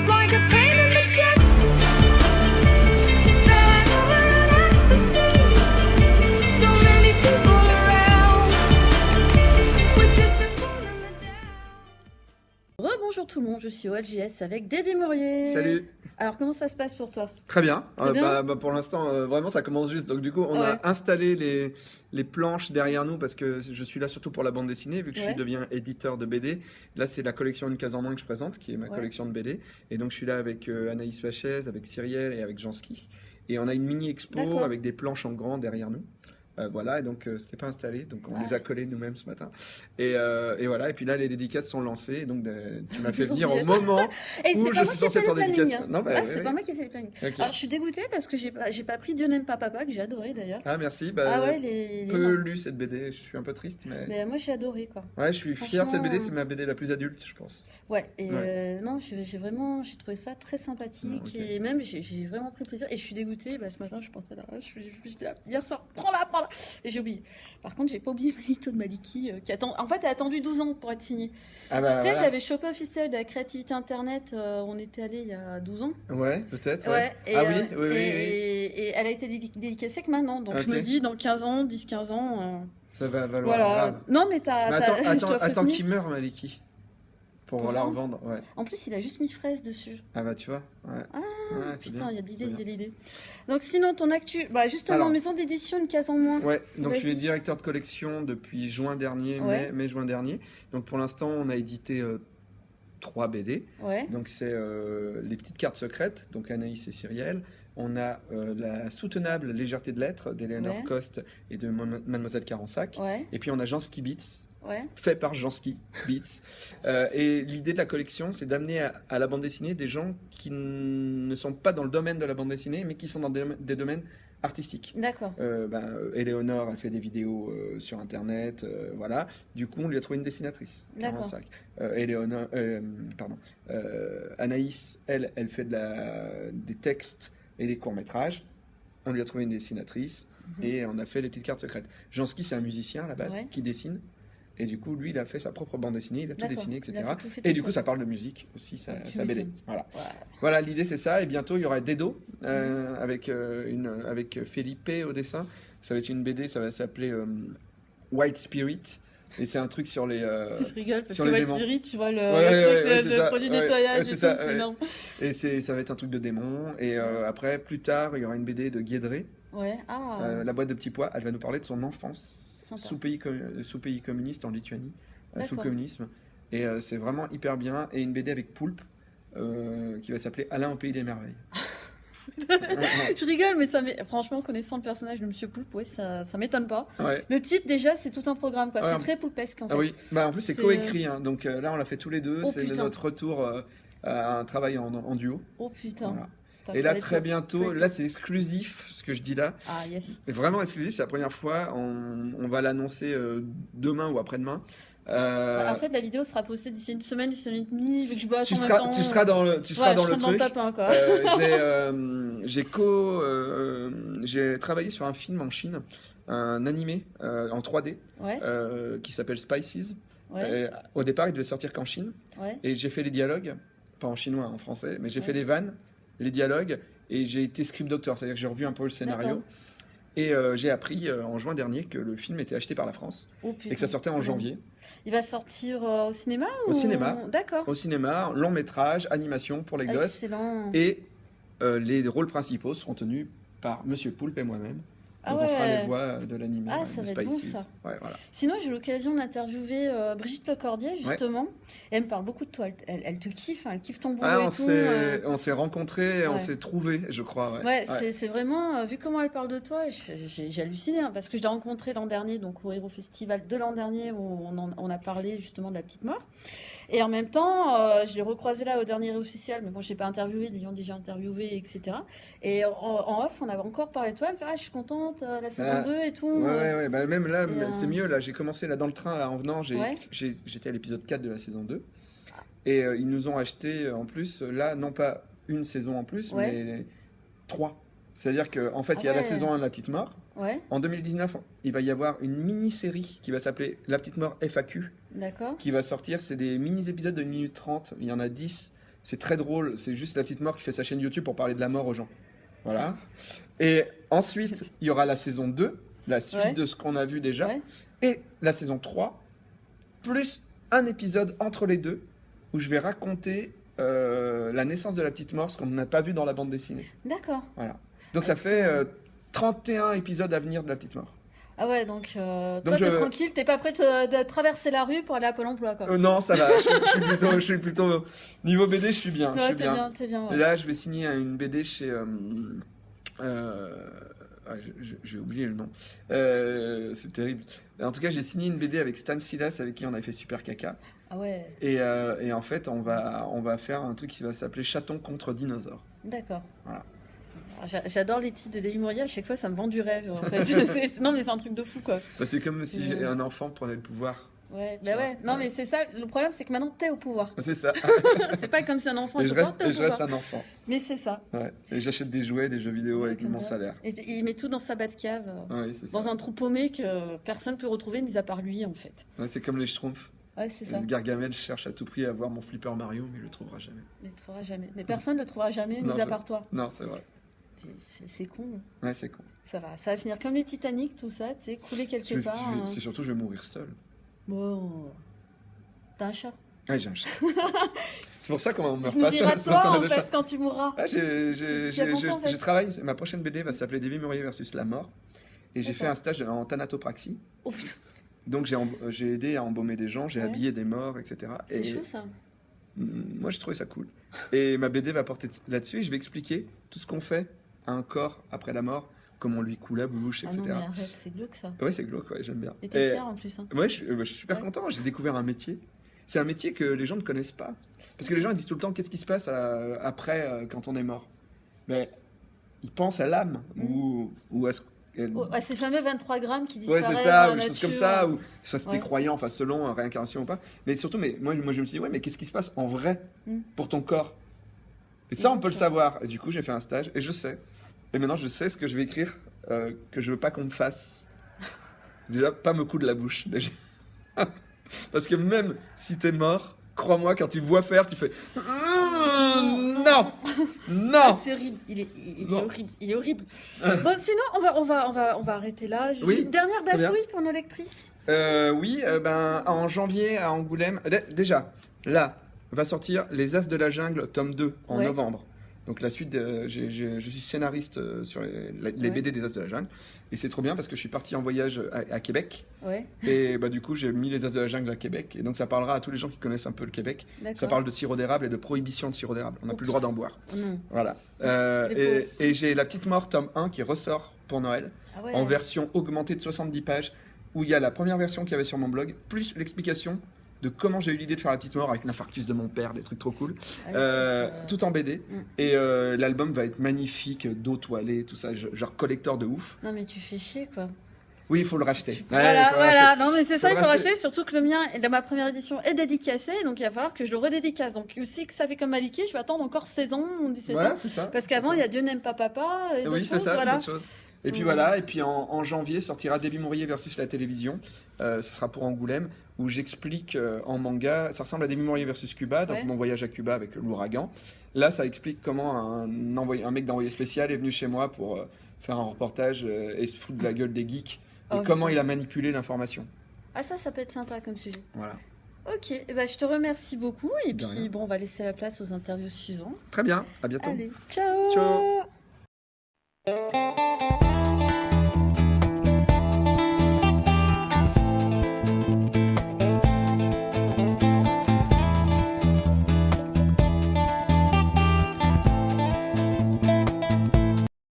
just like a pain in the chest. Spilling over in ecstasy. So many people around. We're disappointed in the down. Rebonjour tout le monde, je suis OLJS avec Davy Murier. Salut. Alors comment ça se passe pour toi? Très bien. Très bien. Pour l'instant, vraiment, ça commence juste. Donc du coup, on a installé les planches derrière nous parce que je suis là surtout pour la bande dessinée, vu que je deviens éditeur de BD. Là, c'est la collection Une case en moins que je présente, qui est ma collection de BD. Et donc, je suis là avec Anaïs Fachez, avec Cyrielle et avec Jansky. Et on a une mini-expo avec des planches en grand derrière nous. Voilà, et donc c'était pas installé, donc on les a collés nous-mêmes ce matin. Et voilà, et puis là les dédicaces sont lancées, donc tu m'as fait venir au moment où je suis censé être en dédicace. Non, c'est pas moi qui ai fait le planning. Okay. Alors je suis dégoûtée parce que j'ai pas pris Dieu n'aime pas papa, que j'ai adoré d'ailleurs. Ah merci, peu lu cette BD, je suis un peu triste, mais moi j'ai adoré quoi. Ouais, je suis fier de cette BD, c'est ma BD la plus adulte, je pense. Ouais, et non, j'ai trouvé ça très sympathique et même j'ai vraiment pris plaisir. Et je suis dégoûtée, ce matin je pensais là, j'étais là hier soir, prends-la. Et j'ai oublié. Par contre, j'ai pas oublié Malito de Maliki qui attend. En fait, elle a attendu 12 ans pour être signée. Tu sais, j'avais chopé officiel de la créativité internet. On était allé il y a 12 ans. Ouais, peut-être. Ouais. Et, oui. Et elle a été dédicacée que maintenant. Donc je me dis, dans 15 ans, 10-15 ans. Ça va valoir. Voilà. Grave. Non, mais attends qu'il meure, Maliki. Pour la revendre, ouais. En plus, il a juste mis fraise dessus. Ah bah tu vois, ouais. Ah putain, il y a de l'idée, C'est Donc sinon, ton actu, justement, maison d'édition, Une case en moins. Ouais, donc je suis directeur de collection depuis juin dernier, mai-juin dernier. Donc pour l'instant, on a édité 3 BD. Ouais. Donc c'est Les petites cartes secrètes, donc Anaïs et Cyrielle. On a La soutenable légèreté de l'être d'Eleanor Coste et de Mademoiselle Carensac. Ouais. Et puis on a Jansky Beats. Ouais. Fait par Jansky Beats. Et l'idée de la collection, c'est d'amener à la bande dessinée des gens qui ne sont pas dans le domaine de la bande dessinée, mais qui sont dans des domaines artistiques. D'accord. Éléonore, elle fait des vidéos sur Internet, voilà. Du coup, on lui a trouvé une dessinatrice. D'accord. Anaïs, elle fait des textes et des courts-métrages. On lui a trouvé une dessinatrice et on a fait les petites cartes secrètes. Jansky, c'est un musicien à la base qui dessine. Et du coup, lui, il a fait sa propre bande dessinée, il a tout dessiné, etc. Et du coup, ça parle de musique aussi, sa BD. Voilà, l'idée, c'est ça. Et bientôt, il y aura Dedo avec Felipe au dessin. Ça va être une BD, ça va s'appeler White Spirit. Et c'est un truc sur les. Je rigole parce sur que les White démons. Spirit, tu vois, le truc de produit nettoyage et tout, c'est énorme. Et ça va être un truc de démon. Et après, plus tard, il y aura une BD de Guédré. Ouais, La boîte de petits pois. Elle va nous parler de son enfance. Sous pays communiste en Lituanie, sous le communisme. Et c'est vraiment hyper bien. Et une BD avec Poulpe qui va s'appeler Alain au pays des merveilles. Je rigole, mais franchement, connaissant le personnage de Monsieur Poulpe, ça m'étonne pas. Ouais. Le titre, déjà, c'est tout un programme, quoi. C'est très poulpesque, en fait. Ah oui, en plus, c'est coécrit. Donc là, on l'a fait tous les deux. C'est notre retour à un travail en duo. Oh putain. Voilà. Et là, très bientôt, là, c'est exclusif, ce que je dis là. Ah, yes. C'est vraiment exclusif, c'est la première fois. On va l'annoncer demain ou après-demain. En fait, la vidéo sera postée d'ici une semaine et demie, vu que je bosse tu seras dans le truc. Dans le tapin, quoi. J'ai travaillé sur un film en Chine, un animé en 3D qui s'appelle Spices. Ouais. Au départ, il devait sortir qu'en Chine. Ouais. Et j'ai fait les dialogues, pas en chinois, en français, mais j'ai fait les vannes, les dialogues, et j'ai été script doctor, c'est-à-dire que j'ai revu un peu le scénario. D'accord. Et j'ai appris en juin dernier que le film était acheté par la France et que ça sortait en janvier. Il va sortir au cinéma Au cinéma. D'accord. Au cinéma, long métrage, animation pour les gosses. Excellent. Et les rôles principaux seront tenus par Monsieur Poulpe et moi-même. Donc on fera les voix de l'animé. Ah, ça de va être bon, ça. Ouais, voilà. Sinon, j'ai eu l'occasion d'interviewer Brigitte Lecordier, justement. Et elle me parle beaucoup de toi. Elle te kiffe, elle kiffe ton boulot et tout. On s'est rencontrés, on s'est trouvés, je crois. C'est vraiment... vu comment elle parle de toi, j'ai halluciné. Parce que je l'ai rencontrée l'an dernier, donc au Hero Festival de l'an dernier, où on a parlé justement de la petite mort. Et en même temps, je l'ai recroisée là au dernier officiel, mais bon, je n'ai pas interviewé, ils l'ont déjà interviewé, etc. Et en off, on avait encore parlé de toi. Elle me fait, je suis contente, la saison 2 et tout. Ouais. Même là, c'est mieux. Là, j'ai commencé là dans le train, là, en venant, j'étais à l'épisode 4 de la saison 2. Et ils nous ont acheté, en plus, là, non pas une saison en plus, mais 3. C'est-à-dire qu'en fait, il y a la saison 1 de La Petite Mort. Ouais. En 2019, il va y avoir une mini-série qui va s'appeler La Petite Mort FAQ. D'accord. Qui va sortir. C'est des mini-épisodes de 1 minute 30. Il y en a 10 C'est très drôle. C'est juste la petite mort qui fait sa chaîne YouTube pour parler de la mort aux gens. Voilà. Et ensuite, il y aura la saison 2, la suite de ce qu'on a vu déjà. Ouais. Et la saison 3, plus un épisode entre les deux, où je vais raconter la naissance de la petite mort, ce qu'on n'a pas vu dans la bande dessinée. D'accord. Voilà. Donc ça fait 31 épisodes à venir de la petite mort. Ah ouais, donc toi, t'es tranquille, t'es pas prêt de traverser la rue pour aller à Pôle emploi, quoi. Non, ça va. Je suis plutôt niveau BD, je suis bien. Ouais, t'es bien. Ouais. Et là, je vais signer une BD chez. J'ai oublié le nom. C'est terrible. En tout cas, j'ai signé une BD avec Stan Silas, avec qui on avait fait Super Caca. Ah ouais. Et en fait, on va faire un truc qui va s'appeler Chaton contre dinosaure. D'accord. Voilà. J'adore les titres de David Mourier, à chaque fois ça me vend du rêve en fait. Non mais c'est un truc de fou quoi. Bah, c'est comme si un enfant prenait le pouvoir. Ouais, bah ouais. Non mais c'est ça, le problème c'est que maintenant t'es au pouvoir. C'est ça. C'est pas comme si un enfant Et était je reste un enfant. Mais c'est ça. Ouais. Et j'achète des jouets, des jeux vidéo avec mon salaire. Et il met tout dans sa Batcave, Oui, c'est ça. dans un trou paumé que personne peut retrouver mis à part lui en fait. Ouais, c'est comme les Schtroumpfs. Ouais, c'est ça. Gargamel cherche à tout prix à avoir mon flipper Mario, mais il le trouvera jamais. Il le trouvera jamais. Mais personne le trouvera jamais mis à part toi. Non, c'est vrai. C'est con. Ouais, c'est con. Ça va finir comme les Titanic, tout ça, tu sais, couler quelque part. C'est surtout, je vais mourir seul. Bon. T'as un chat. Ouais, j'ai un chat. C'est pour ça qu'on meurt Il se pas seul. nourrira de toi, en fait, quand tu mourras. Ah, Tu as pensé, en fait. j'ai travaillé. Ma prochaine BD va s'appeler David Mourier versus la mort. Et j'ai fait un stage en thanatopraxie. Oups. Donc j'ai aidé à embaumer des gens, j'ai habillé des morts, etc. C'est chaud ça. Moi, j'ai trouvé ça cool. Et ma BD va porter là-dessus et je vais expliquer tout ce qu'on fait à un corps après la mort, comment on lui coule la bouche, etc. Ah non, mais arrête, c'est glauque ça. Ouais, c'est glauque, ouais, j'aime bien. Et t'es fier en plus. Hein. Ouais, je suis super content. J'ai découvert un métier. C'est un métier que les gens ne connaissent pas. Parce que les gens ils disent tout le temps qu'est-ce qui se passe après quand on est mort. Mais ils pensent à l'âme ou à ce à ces fameux 23 grammes qui ouais, disparaissent c'est ça, dans ou la des choses comme nature. ça, ou soit c'était croyant, enfin selon réincarnation ou pas. Mais surtout, moi je me suis dit, ouais, mais qu'est-ce qui se passe en vrai pour ton corps? Et ça, on peut le savoir. Et du coup, j'ai fait un stage et je sais. Et maintenant, je sais ce que je vais écrire que je veux pas qu'on me fasse. Déjà, pas me coudre la bouche. Déjà. Parce que même si t'es mort, crois-moi, quand tu vois faire, tu fais non, non. Ah, c'est horrible. Il est horrible. Il est horrible. Bon, sinon, on va arrêter là. Oui, Une dernière très bien. bafouille pour nos lectrices. Oui, en janvier à Angoulême. Déjà, là, va sortir Les As de la Jungle, tome 2, en novembre. Donc la suite, je suis scénariste sur les BD des As de la Jungle. Et c'est trop bien parce que je suis parti en voyage à Québec. Ouais. Et bah, du coup, j'ai mis Les As de la Jungle à Québec. Et donc ça parlera à tous les gens qui connaissent un peu le Québec. Ça parle de sirop d'érable et de prohibition de sirop d'érable. On n'a plus le droit d'en boire. Non. Voilà. Et j'ai La Petite Mort, tome 1, qui ressort pour Noël. Ah ouais. En version augmentée de 70 pages. Où il y a la première version qu'il y avait sur mon blog, plus l'explication de comment j'ai eu l'idée de faire La Petite Mort avec l'infarctus de mon père, des trucs trop cool, tout en BD. Et l'album va être magnifique, d'eau toilée, tout ça, genre collector de ouf. Non mais tu fais chier quoi. Oui, il faut le racheter. Voilà. Non mais c'est ça, il faut racheter. racheter. Surtout que le mien, ma première édition est dédicacée, donc il va falloir que je le redédicace. Donc aussi que ça fait comme Maliki, je vais attendre encore 16 ans, 17 ans. C'est ça. Parce qu'avant, il y a Dieu n'aime pas papa. Et Oui, c'est ça, voilà. d'autres choses. Et puis voilà, et puis en janvier sortira David Mourier versus la télévision. Ce sera pour Angoulême, où j'explique en manga, ça ressemble à David Mourier versus Cuba, donc mon voyage à Cuba avec l'ouragan. Là, ça explique comment un mec d'envoyé spécial est venu chez moi pour faire un reportage et se foutre de la gueule des geeks, et comment il a manipulé l'information. Ah ça peut être sympa comme sujet. Voilà. Ok, eh ben, je te remercie beaucoup, et puis bon, on va laisser la place aux interviews suivantes. Très bien, à bientôt. Allez, ciao. Ciao.